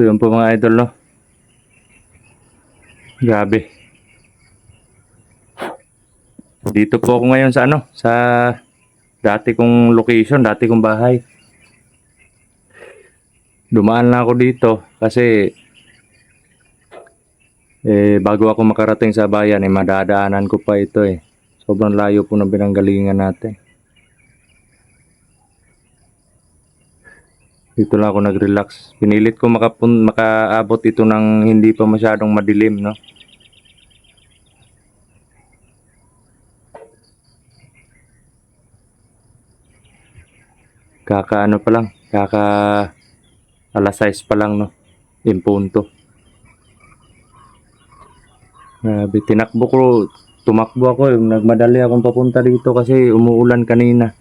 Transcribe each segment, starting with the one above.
So yun po mga idol, no? Grabe. Dito po ako ngayon sa sa dati kong location, dati kong bahay. Dumaan lang ako dito kasi bago ako makarating sa bayan, madadaanan ko pa ito eh. Sobrang layo po ng pinanggalingan natin. Dito lang ako nag-relax. Pinilit ko makaabot ito ng hindi pa masyadong madilim, no? Kaka pa lang, alas 6 pa lang, no? In punto. Tumakbo ako, nagmadali akong papunta dito kasi umuulan kanina.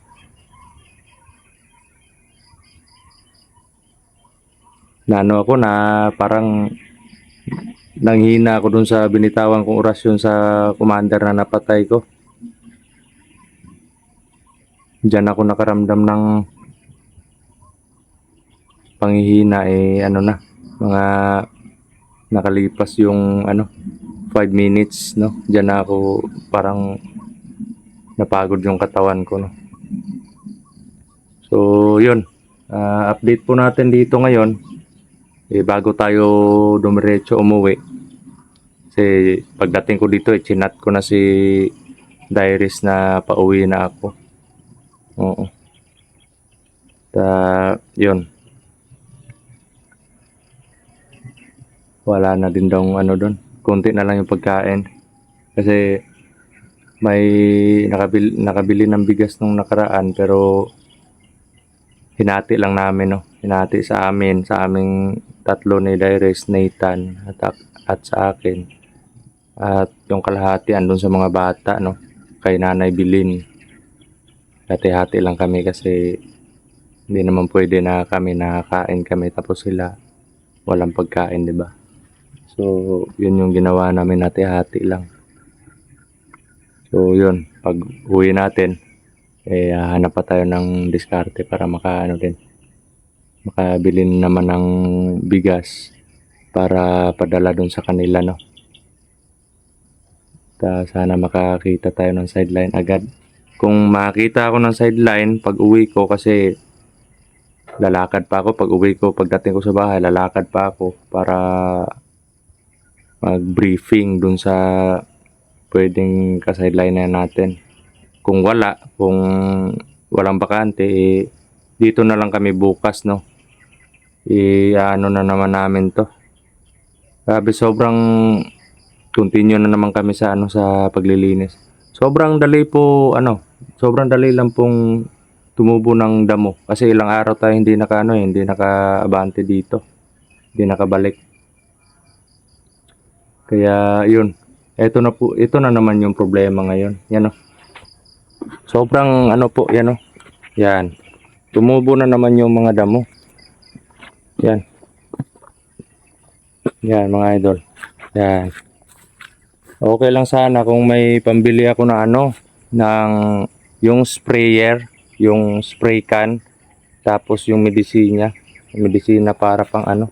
Ako na parang nanghina ako dun sa binitawan kong orasyon sa commander na napatay ko. Diyan ako nakaramdam ng panghihina mga nakalipas yung 5 minutes, no? Diyan ako parang napagod yung katawan ko, no? So yun, update po natin dito ngayon. Bago tayo dumiretso umuwi, kasi pagdating ko dito chinat ko na si Dairis na pauwi na ako. Oo. Yun, wala na din daw doon, konti na lang yung pagkain kasi may nakabili ng bigas nung nakaraan pero hinati lang namin, no? Hinati sa aming tatlo ni Dairis, Nathan at sa akin, at yung kalahati andun sa mga bata, no? Kay Nanay Bilin. Hati-hati lang kami kasi hindi naman pwede na kami nakakain kami tapos sila walang pagkain, di ba? So yun yung ginawa namin, hati-hati lang. So yun, pag uwi natin hanap pa tayo ng diskarte para makabili naman ng bigas para padala dun sa kanila, no? Sana makakita tayo ng sideline agad. Kung makita ako ng sideline pag uwi ko, kasi lalakad pa ako pag uwi ko, pagdating ko sa bahay lalakad pa ako para mag-briefing dun sa pwedeng ka-sideline na natin. Kung walang bakante, dito na lang kami bukas, no? Na naman namin to. Grabe, sobrang continue na naman kami sa sa paglilinis. Sobrang dali lang pong tumubo ng damo kasi ilang araw tayo hindi nakaabante dito. Hindi nakabalik. Kaya yun. Ito na naman yung problema ngayon. Yan, no? Sobrang yan, no? Yan. Tumubo na naman yung mga damo. Yan. Yan mga idol. Yan. Okay lang sana kung may pambili ako na ng yung sprayer, yung spray can, tapos yung medisina para pang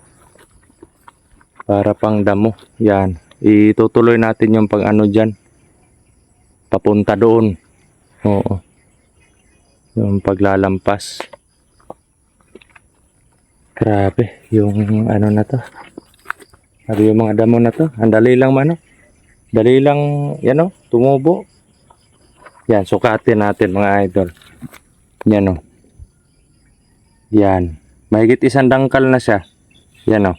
para pang damo. Yan. Itutuloy natin yung pag diyan. Papunta doon. Oo. Yung paglalampas. Grabe, yung na to. Yung mga damo na to, ang dali lang dali lang yan, no? Tumubo. Yan, sukatin natin mga idol. Yan, no? Yan, mahigit 1 dangkal na siya. Yan, no?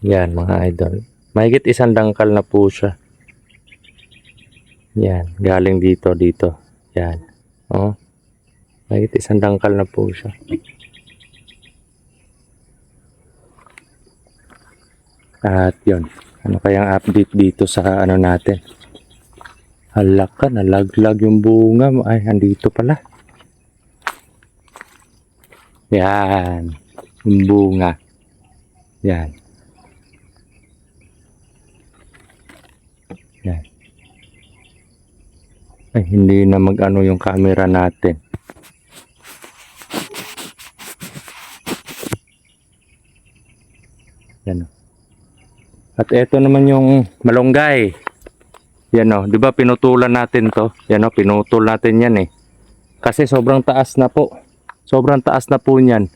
Yan mga idol, mahigit 1 dangkal na po siya. Yan, galing dito. Yan, oh, mahigit 1 dangkal na po siya. At yun, kayang update dito sa natin? Halaka, nalaglag yung bunga. Ay, andito pala. Yan, yung bunga. Yan. Yan. Ay, hindi na yung camera natin. Yan o. At ito naman yung malunggay. Yan o, di ba pinutulan natin to? Yan o, pinutol natin yan eh. Kasi sobrang taas na po. Sobrang taas na po niyan.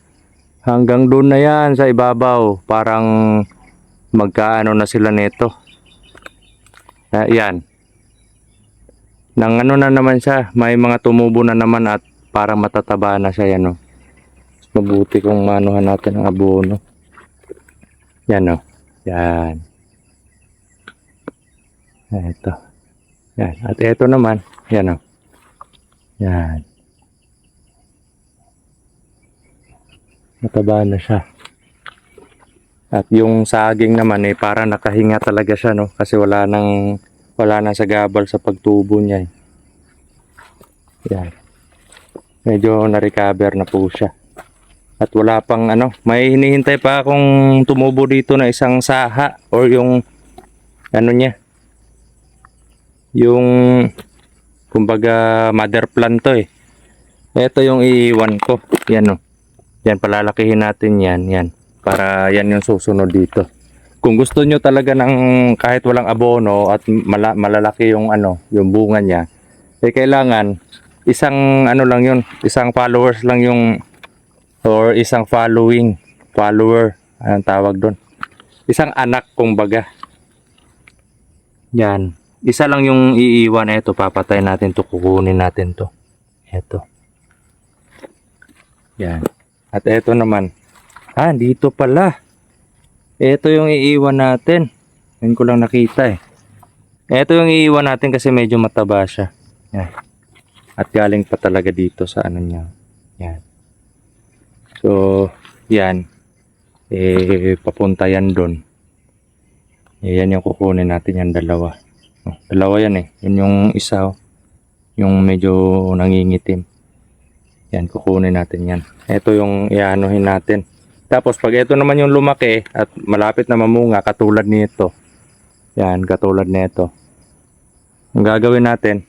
Hanggang doon na yan sa ibabaw. Parang magkaano na sila nito. Yan. Nang ano na naman siya, may mga tumubo na naman at parang matataba na siya yan o. Mabuti kung manuhan natin ang abono. Yan o. Yan. Ito. Yan. At ito naman, yan o. Yan. Mataba na siya. At yung saging naman eh, parang nakahinga talaga siya no. Kasi wala nang sagabal sa pagtubo niya eh. Yan. Medyo na-recover na po siya. At wala pang ano, may hinihintay pa akong tumubo dito na isang saha or yung ano niya. Yung kumbaga mother plant to eh. Ito yung iiwan ko. Yan o. Yan, palalakihin natin yan. Yan. Para yan yung susunod dito. Kung gusto nyo talaga ng kahit walang abono at malalaki yung ano, yung bunga niya, eh kailangan isang ano lang yun, isang followers lang yung or isang follower, anong tawag doon? Isang anak kumbaga. Yan. Isa lang yung iiwan. Ito, papatay natin to, kukunin natin to. Ito. Yan. At ito naman. Dito pala. Ito yung iiwan natin. Yan ko lang nakita eh. Ito yung iiwan natin kasi medyo mataba siya. Yan. At galing pa talaga dito sa ano niya. Yan. So, yan. Papunta yan doon. Yan yung kukunin natin yan, dalawa. Dalawa yan eh. Yan yung isa. Yung medyo nangingitim. Yan, kukunin natin yan. Ito yung ianuhin natin. Tapos pag ito naman yung lumaki at malapit na mamunga, katulad nito. Yan, katulad nito. Ang gagawin natin,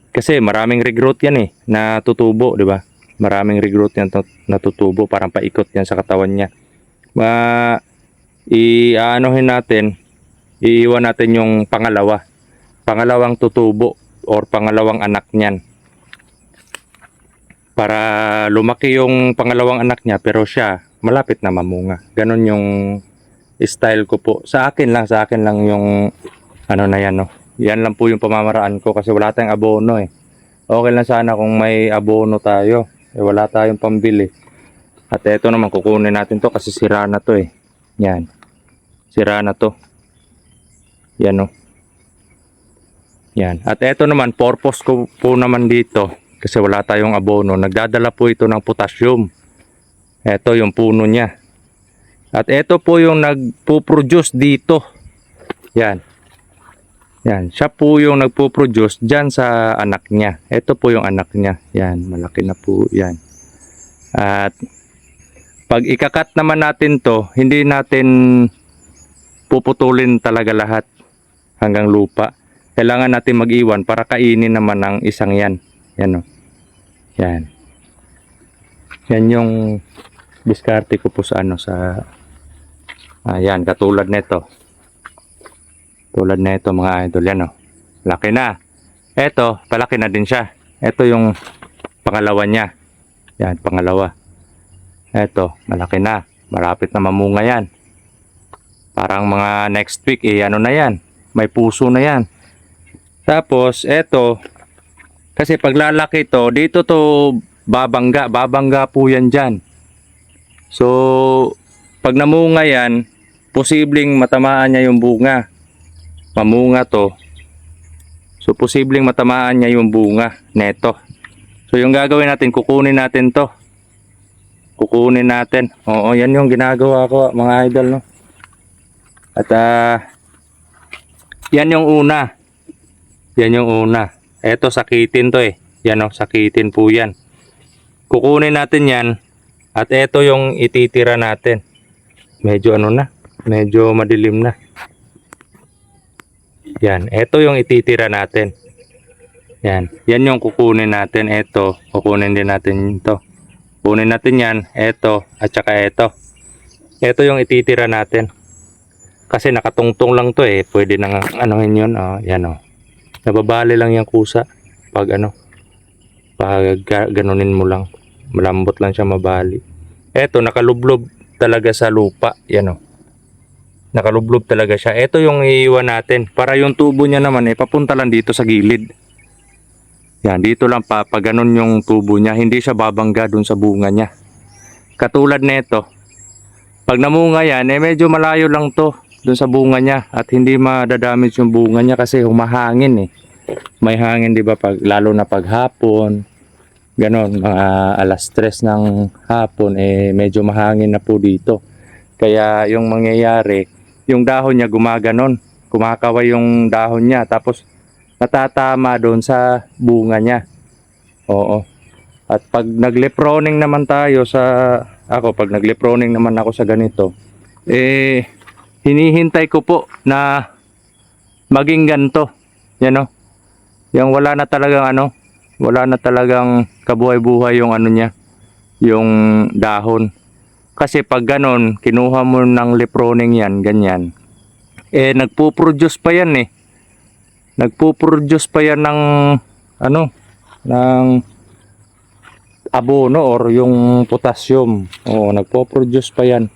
kasi maraming regrowth yan eh, na tutubo, di ba? Maraming regrowth yan natutubo, parang paikot yan sa katawan niya. Iaanohin natin, iiwan natin yung pangalawang tutubo or pangalawang anak niyan. Para lumaki yung pangalawang anak niya pero siya malapit na mamunga. Ganon yung style ko po. Sa akin lang yung ano na yan, no. Yan lang po yung pamamaraan ko kasi wala tayong abono eh. Okay lang sana kung may abono tayo. Wala tayong pambili. At ito naman kukunin natin to kasi sira na to eh. Yan. Sira na to. Yan o. Yan. At ito naman, purpose ko po naman dito kasi wala tayong abono. Nagdadala po ito ng potassium. Ito yung puno niya. At ito po yung nagpo-produce dito. Yan. Yan. Siya po yung nagpo-produce dyan sa anak niya. Ito po yung anak niya. Yan. Malaki na po yan. At pag ikakat naman natin to, hindi natin puputulin talaga lahat hanggang lupa. Kailangan natin mag-iwan para kainin naman ang isang yan. Yan o. Yan. Yan yung diskarte ko po sa ano sa ayan, katulad nito. Tulad nito mga idol, yan o. Laki na. Ito, palaki na din siya. Ito yung pangalawa niya. Yan, pangalawa. Ito, malaki na. Malapit na mamunga yan. Parang mga next week, ano na yan. May puso na yan. Tapos, ito, kasi paglalaki to, dito to babangga po yan dyan. So, pag namunga yan, posibleng matamaan niya yung bunga. Mamunga to. So, posibleng matamaan niya yung bunga neto. So, yung gagawin natin, kukunin natin to. Kukunin natin. Oo, yan yung ginagawa ko mga idol, no? At, yan yung una. Yan yung una. Eto, sakitin to eh. Yan o, sakitin po yan. Kukunin natin yan. At eto yung ititira natin. Medyo ano na. Medyo madilim na. Yan. Eto yung ititira natin. Yan. Yan yung kukunin natin. Eto. Kukunin din natin ito. Kunin natin yan. Eto. At saka eto. Ito yung ititira natin. Kasi nakatungtong lang to eh. Pwede nang anuhin yun. Oh, yan oh. Nababali lang yung kusa. Pag ano. Pag ganunin mo lang. Malambot lang siya mabali. Ito nakalublob talaga sa lupa. Yan oh. Nakalublob talaga siya. Ito yung iiwan natin. Para yung tubo niya naman eh. Papunta lang dito sa gilid. Yan. Dito lang pa. Pag ganun yung tubo niya. Hindi siya babangga dun sa bunga niya. Katulad nito. Pag namunga yan eh medyo malayo lang to. Doon sa bunga niya at hindi madadamage yung bunga niya kasi humahangin eh. May hangin 'di ba pag lalo na pag hapon. Ganon, mga alas 3 ng hapon eh medyo mahangin na po dito. Kaya yung mangyayari, yung dahon niya gumaganon, kumakaway yung dahon niya tapos natatama doon sa bunga niya. Oo. At pag nagleproning naman tayo pag nagleproning naman ako sa ganito, eh hinihintay ko po na maging ganto. Yan o. Yung wala na talagang kabuhay-buhay yung ano niya, yung dahon. Kasi pag ganon, kinuha mo ng leproning yan, ganyan. Eh, nagpo-produce pa yan eh. Nagpo-produce pa yan ng, ng abono or yung potassium. Oo, nagpo-produce pa yan.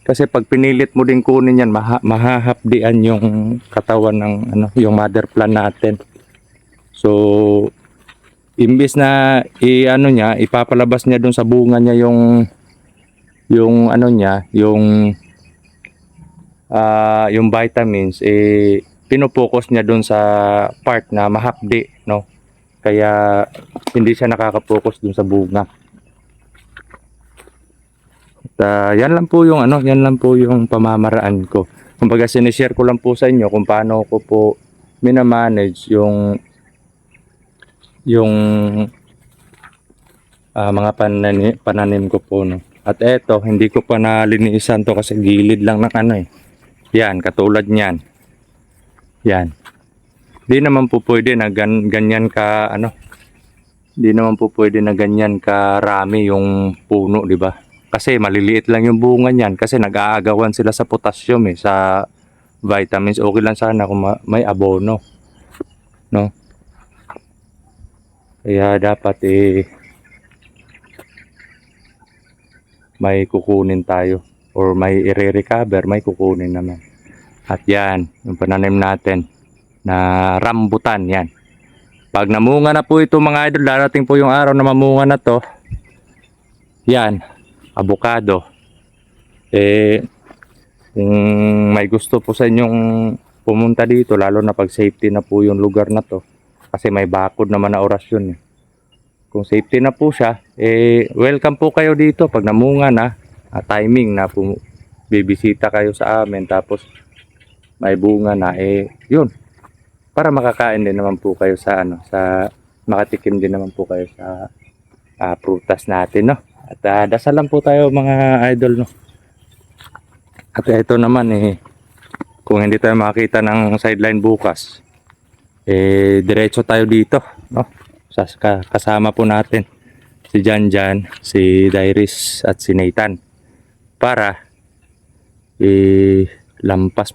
Kasi pag pinilit mo din kunin yan, mahahapdian yung katawan ng yung mother plant natin. So, imbis na ipapalabas niya dun sa bunga niya yung vitamins, pinopokus niya dun sa part na mahapdi, no? Kaya hindi siya nakaka-focus dun sa bunga. Yan lang po yung pamamaraan ko. Kumbaga sinishare ko lang po sa inyo kung paano ko po minamanage yung mga pananim ko po, no. At eto, hindi ko pa nalinisan to kasi gilid lang ng yan, katulad niyan. Yan. Di naman po pwede na ganyan di naman po pwede na ganyan karami yung puno, di ba? Kasi maliliit lang yung bunga niyan kasi nag-aagawan sila sa potassium sa vitamins. Okay lang sana kung may abono, no? Kaya dapat may kukunin tayo or may i-recover, may kukunin naman. At yan, yung pananim natin na rambutan yan. Pag namunga na po ito mga idol, darating po yung araw na mamunga na to. Yan, avocado. Kung may gusto po sa inyong pumunta dito, lalo na pag safety na po yung lugar na to, kasi may bakod naman na orasyon. Kung safety na po siya, welcome po kayo dito pag namunga na, timing na po, bibisita kayo sa amin, tapos may bunga na, yun, para makakain din naman po kayo makatikim din naman po kayo sa prutas natin, no? At dasal lang po tayo mga idol, no? At ito naman kung hindi tayo makakita ng sideline bukas, diretso tayo dito, no? Kasama po natin si Janjan, si Dairis at si Nathan para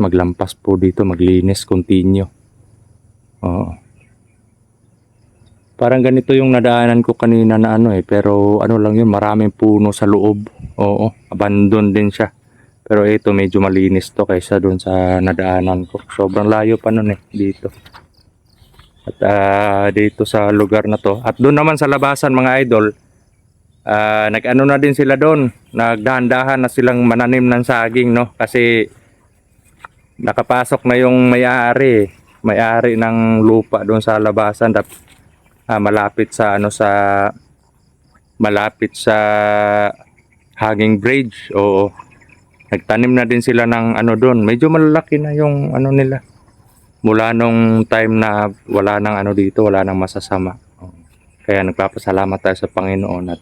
maglampas po dito, maglinis continue. Oo. Parang ganito yung nadaanan ko kanina na pero lang yun, maraming puno sa loob. Oo, abandon din siya. Pero ito medyo malinis to kaysa doon sa nadaanan ko. Sobrang layo pa nun dito. At dito sa lugar na to. At doon naman sa labasan mga idol, nag-ano na din sila doon. Nagdahan-dahan na silang mananim ng saging, no? Kasi nakapasok na yung may-ari ng lupa doon sa labasan. Malapit sa hanging bridge. Oo. Nagtanim na din sila ng doon. Medyo malalaki na yung nila. Mula nung time na wala nang dito, wala nang masasama. Kaya nagpapasalamat tayo sa Panginoon at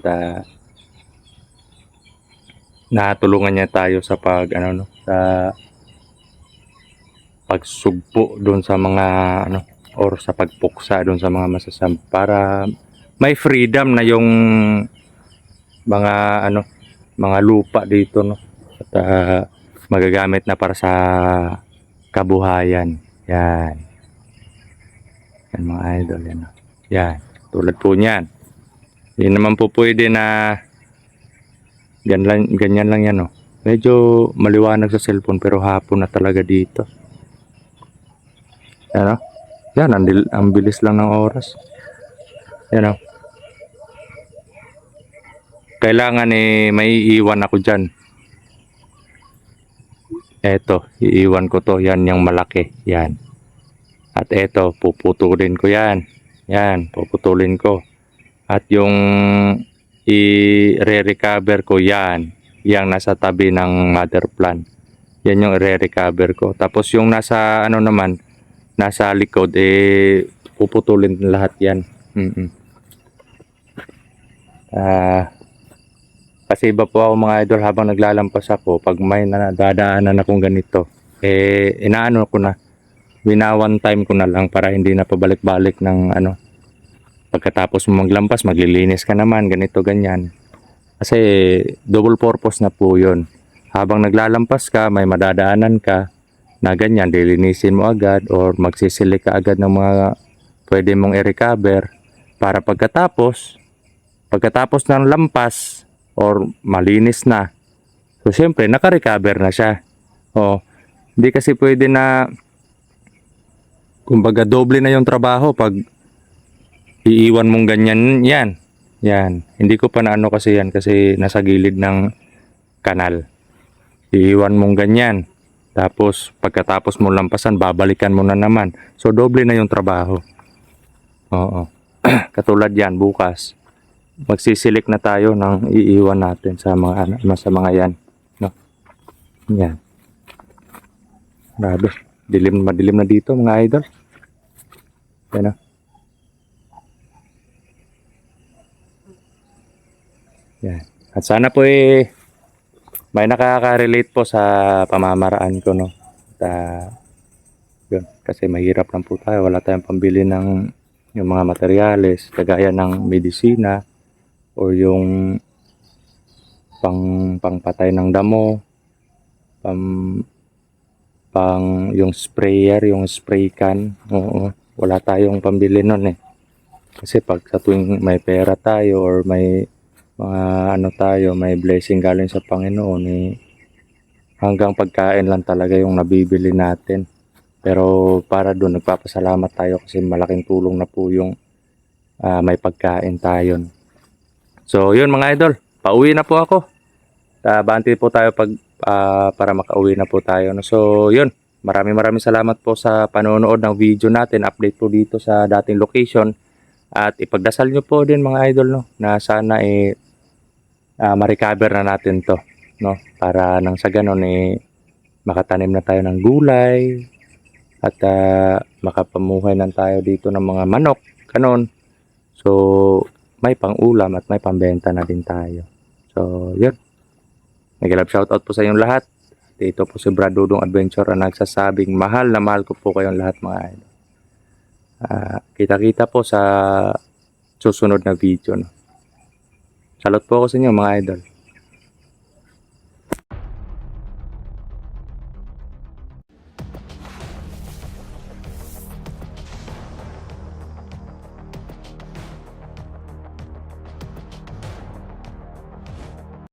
natulungan niya tayo sa sa pagsugpo doon sa mga or sa pagpuksa doon sa mga masasama para may freedom na yung mga lupa dito, no. At magagamit na para sa kabuhayan. Yan. Yan mga idol. Yan. Yan. Tulad po niyan. Hindi naman po pwede na ganyan lang yan. Oh. Medyo maliwanag sa cellphone pero hapon na talaga dito. Yan. Oh. Yan. Ang bilis lang ng oras. Yan. Oh. Kailangan may iiwan ako dyan. Eto, iiwan ko to. Yan yung malaki. Yan. At eto, puputulin ko yan. Yan, puputulin ko. At yung i-recover ko yan. Yang nasa tabi ng mother plant. Yan yung i-recover ko. Tapos yung nasa ano naman, nasa likod, puputulin lahat yan. Kasi iba po ako mga idol habang naglalampas ako, pag may nadadaanan akong ganito, inaano ko na, one time ko na lang para hindi na pabalik-balik ng ano. Pagkatapos mo maglampas, maglilinis ka naman, ganito, ganyan. Kasi double purpose na po yun. Habang naglalampas ka, may madadaanan ka na ganyan, dilinisin mo agad or magsisili ka agad ng mga pwede mong i-recover para pagkatapos ng lampas or malinis na. So, syempre, naka-recover na siya. O, hindi kasi pwede na, kumbaga, doble na yung trabaho pag iiwan mong ganyan yan. Yan. Hindi ko pa naano kasi yan kasi nasa gilid ng kanal. Iiwan mong ganyan. Tapos, pagkatapos mo lampasan, babalikan mo na naman. So, doble na yung trabaho. Oo. Katulad yan, bukas. Magsisilik na tayo ng iiwan natin sa mga yan, no? Yan. Grabe, madilim na dito mga idol. Yan. Yan. At sana po may nakaka-relate po sa pamamaraan ko, no? At, yun, kasi mahirap lang po tayo, wala tayong pambili ng yung mga materyales kagaya ng medisina o yung pangpatay ng damo, yung sprayer, yung spray can. Oo, wala tayong pambili nun kasi pag sa tuwing may pera tayo or may mga tayo, may blessing galing sa Panginoon, hanggang pagkain lang talaga yung nabibili natin. Pero para doon, nagpapasalamat tayo kasi malaking tulong na po yung may pagkain tayo. So, yun mga idol, pauwi na po ako. Banti po tayo para makauwi na po tayo. No? So, yun, maraming salamat po sa panonood ng video natin. Update po dito sa dating location. At ipagdasal nyo po din mga idol, no, na sana ma-recover na natin to, no, para nang sa ganon makatanim na tayo ng gulay at makapamuhay na tayo dito ng mga manok, kanon. So, may pang-ulam at may pambenta na din tayo. So, yun. Nag-love shoutout po sa inyong lahat. Dito po si Brad Dudong Adventure ang nagsasabing mahal na mahal ko po kayong lahat mga idol. Kita-kita po sa susunod na video. No? Salot po ako sa inyo mga idol.